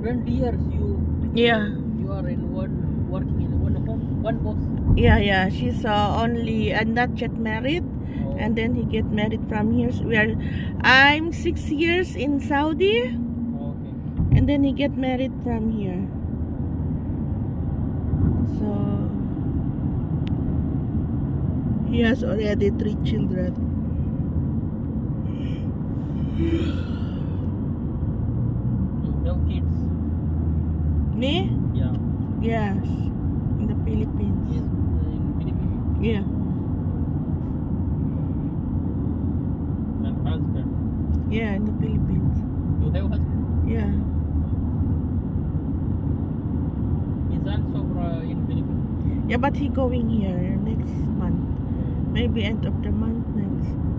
20 years Yeah. you are in working in one home, one post. Yeah. She's only not yet married, Oh. and then he get married from here. So I'm 6 years in Saudi, Okay. and then he get married from here. So he has already 3 children. You have kids? Me? Yeah. Yes. In the Philippines. Yes, in Philippines. Yeah. And husband? Yeah, in the Philippines. You have husband? Yeah. He's also in Philippines. Yeah, but he going here next month. Maybe end of the month next month.